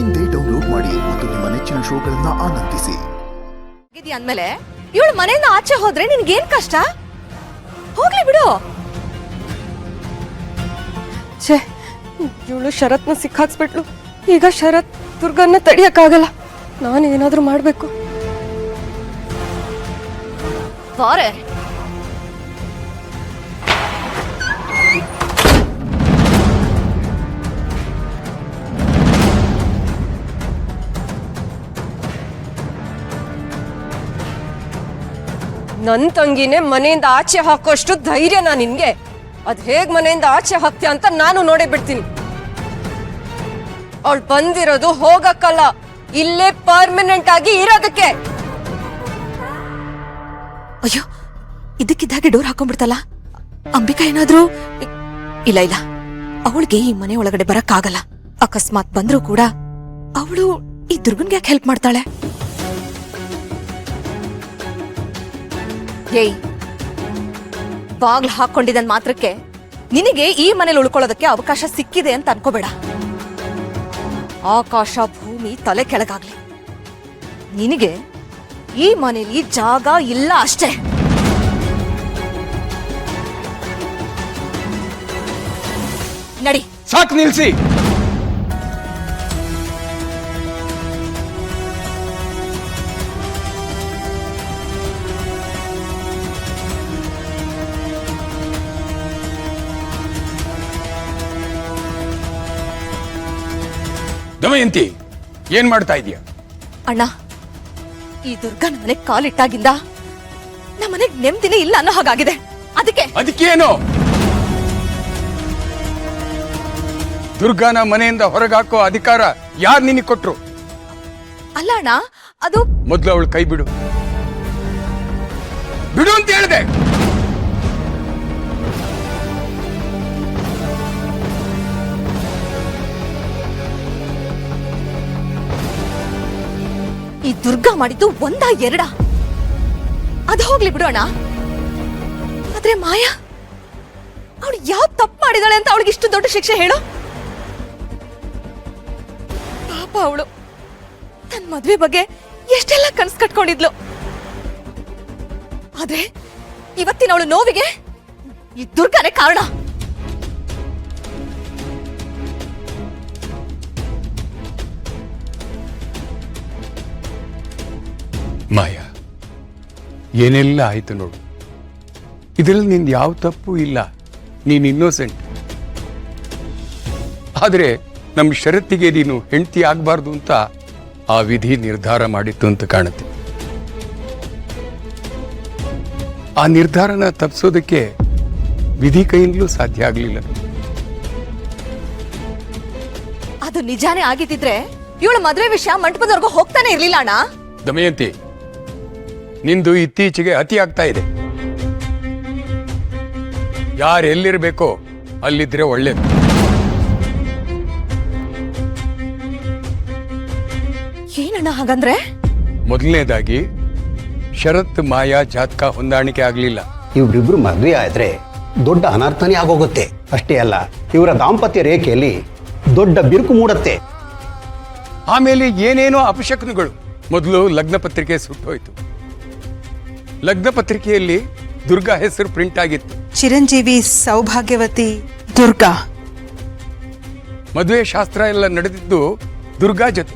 ಇಂದೇ ಡೌನ್ಲೋಡ್ ಮಾಡಿ ಮತ್ತು ನಿಮ್ಮ ನೆಚ್ಚಿನ ಶೋಗಳನ್ನ ಆನಂದಿಸಿ. ಅಂದ್ಮೇಲೆ ಇವಳು ಮನೆಯಿಂದ ಆಚೆ ಹೋದ್ರೆ ನಿನ್ಗೇನ್ ಕಷ್ಟ? ಹೋಗ್ಲಿ ಬಿಡು. ಛೇ, ಇವಳು ಶರತ್ನ ಸಿಕ್ಕಾಕ್ಸ್ಬಿಟ್ಲು. ಈಗ ಶರತ್ ದುರ್ಗನ್ನ ತಡಿಯಕ್ಕಾಗಲ್ಲ. ನಾನು ಏನಾದ್ರೂ ಮಾಡ್ಬೇಕು. ಬಾರೆ ನನ್ ತಂಗಿನೇ ಮನೆಯಿಂದ ಆಚೆ ಹಾಕೋಷ್ಟು ಧೈರ್ಯನಾ ನಿನ್ಗೆ? ಅದ್ ಹೇಗ್ ಮನೆಯಿಂದ ಆಚೆ ಹಾಕ್ತೀಯ ಅಂತ ನಾನು ನೋಡೇ ಬಿಡ್ತೀನಿ. ಅವಳು ಬಂದಿರೋದು ಹೋಗಕ್ಕಲ್ಲ, ಇಲ್ಲೇ ಪರ್ಮನೆಂಟ್ ಆಗಿ ಇರೋದಕ್ಕೆ. ಅಯ್ಯೋ, ಇದಕ್ಕಿದ್ದಾಗೆ ಡೋರ್ ಹಾಕೊಂಡ್ಬಿಡ್ತಲ್ಲ. ಅಂಬಿಕಾ ಏನಾದ್ರೂ ಇಲ್ಲ ಇಲ್ಲ, ಅವಳಿಗೆ ಈ ಮನೆ ಒಳಗಡೆ ಬರಕ್ಕಾಗಲ್ಲ. ಅಕಸ್ಮಾತ್ ಬಂದ್ರೂ ಕೂಡ ಅವಳು ಈ ದುರ್ಗನ್ಗೆ ಯಾಕೆ ಹೆಲ್ಪ್ ಮಾಡ್ತಾಳೆ? ಏಯ್, ಬಾಗ್ಲು ಹಾಕೊಂಡಿದ್ದ ಮಾತ್ರಕ್ಕೆ ನಿನಗೆ ಈ ಮನೇಲಿ ಉಳ್ಕೊಳ್ಳೋದಕ್ಕೆ ಅವಕಾಶ ಸಿಕ್ಕಿದೆ ಅಂತ ಅನ್ಕೋಬೇಡ. ಆಕಾಶ ಭೂಮಿ ತಲೆ ಕೆಳಗಾಗ್ಲಿ, ನಿನಗೆ ಈ ಮನೇಲಿ ಜಾಗ ಇಲ್ಲ ಅಷ್ಟೇ. ನಡಿ. ಸಾಕು, ನಿಲ್ಸಿ. ದಮಯಂತಿ, ಏನ್ ಮಾಡ್ತಾ ಇದೀಯ? ಅಣ್ಣ, ಈ ದುರ್ಗ ನಮ್ಮನೆಗ್ ಕಾಲಿಟ್ಟಾಗಿಂದ ನಮ್ಮನೆಗ್ ನೆಮ್ಮದಿನೇ ಇಲ್ಲ ಅನ್ನೋ ಹಾಗಾಗಿದೆ. ಅದಕ್ಕೇನು? ದುರ್ಗಾನ ಮನೆಯಿಂದ ಹೊರಗಾಕೋ ಅಧಿಕಾರ ಯಾರು ನಿನಗೆ ಕೊಟ್ರು? ಅಲ್ಲ ಅಣ್ಣ, ಅದು ಮೊದ್ಲು ಅವಳು ಕೈ ಬಿಡು. ಬಿಡು ಅಂತ ಹೇಳಿದೆ. ಈ ದುರ್ಗಾ ಮಾಡಿದ್ದು ಒಂದ ಎರಡ? ಅದು ಹೋಗ್ಲಿ ಬಿಡೋಣ. ಆದ್ರೆ ಮಾಯಾ, ಅವಳು ಯಾವ ತಪ್ಪು ಮಾಡಿದಾಳೆ ಅಂತ ಅವಳಿಗೆ ಇಷ್ಟು ದೊಡ್ಡ ಶಿಕ್ಷೆ ಹೇಳು? ಪಾಪ, ಅವಳು ತನ್ನ ಮದ್ವೆ ಬಗ್ಗೆ ಎಷ್ಟೆಲ್ಲ ಕನ್ಸು ಕಟ್ಕೊಂಡಿದ್ಲು. ಆದ್ರೆ ಇವತ್ತಿನ ಅವಳು ನೋವಿಗೆ ಈ ದುರ್ಗಾನೇ ಕಾರಣ. ಮಾಯಾ, ಏನೆಲ್ಲ ಆಯ್ತು ನೋಡು. ಇದರಲ್ಲಿ ನಿಂದು ಯಾವ ತಪ್ಪು ಇಲ್ಲ. ನೀನು ಇನ್ನೋಸೆಂಟ್. ಆದ್ರೆ ನಮ್ಮ ಷರತ್ತಿಗೆ ನೀನು ಹೆಂಡತಿ ಆಗ್ಬಾರ್ದು ಅಂತ ಆ ವಿಧಿ ನಿರ್ಧಾರ ಮಾಡಿತ್ತು ಅಂತ ಕಾಣುತ್ತೆ. ಆ ನಿರ್ಧಾರನ ತಪ್ಪಿಸೋದಕ್ಕೆ ವಿಧಿ ಕೈಯಿಂದಲೂ ಸಾಧ್ಯ ಆಗ್ಲಿಲ್ಲ. ಅದು ನಿಜಾನೇ ಆಗಿದ್ದಿದ್ರೆ ಇವಳು ಮದ್ವೆ ವಿಷಯ ಮಂಟಪದವರೆಗೂ ಹೋಗ್ತಾನೆ ಇರ್ಲಿಲ್ಲ ಅಣ್ಣ. ದಮಯಂತಿ, ನಿಂದು ಇತ್ತೀಚೆಗೆ ಅತಿ ಆಗ್ತಾ ಇದೆ. ಯಾರೆಲ್ಲಿರ್ಬೇಕೋ ಅಲ್ಲಿದ್ರೆ ಒಳ್ಳೇದು. ಏನಣ್ಣ ಹಾಗಂದ್ರೆ? ಮೊದಲನೇದಾಗಿ ಶರತ್ ಮಾಯಾ ಜಾತಕ ಹೊಂದಾಣಿಕೆ ಆಗ್ಲಿಲ್ಲ. ಇವರಿಬ್ರು ಮದ್ವೆ ಆದ್ರೆ ದೊಡ್ಡ ಅನರ್ಥನೇ ಆಗೋಗುತ್ತೆ. ಅಷ್ಟೇ ಅಲ್ಲ, ಇವರ ದಾಂಪತ್ಯ ರೇಖೆಯಲ್ಲಿ ದೊಡ್ಡ ಬಿರುಕು ಮೂಡತ್ತೆ. ಆಮೇಲೆ ಏನೇನೋ ಅಪಶಕನಗಳು. ಮೊದಲು ಲಗ್ನ ಪತ್ರಿಕೆ ಸುಟ್ಟೋಯ್ತು. ಲಗ್ನ ಪತ್ರಿಕೆಯಲ್ಲಿ ದುರ್ಗಾ ಹೆಸರು ಪ್ರಿಂಟ್ ಆಗಿತ್ತು. ಚಿರಂಜೀವಿ ಸೌಭಾಗ್ಯವತಿ ದುರ್ಗಾ. ಮದುವೆ ಶಾಸ್ತ್ರ ಎಲ್ಲ ನಡೆದಿದ್ದು ದುರ್ಗಾ ಜೊತೆ.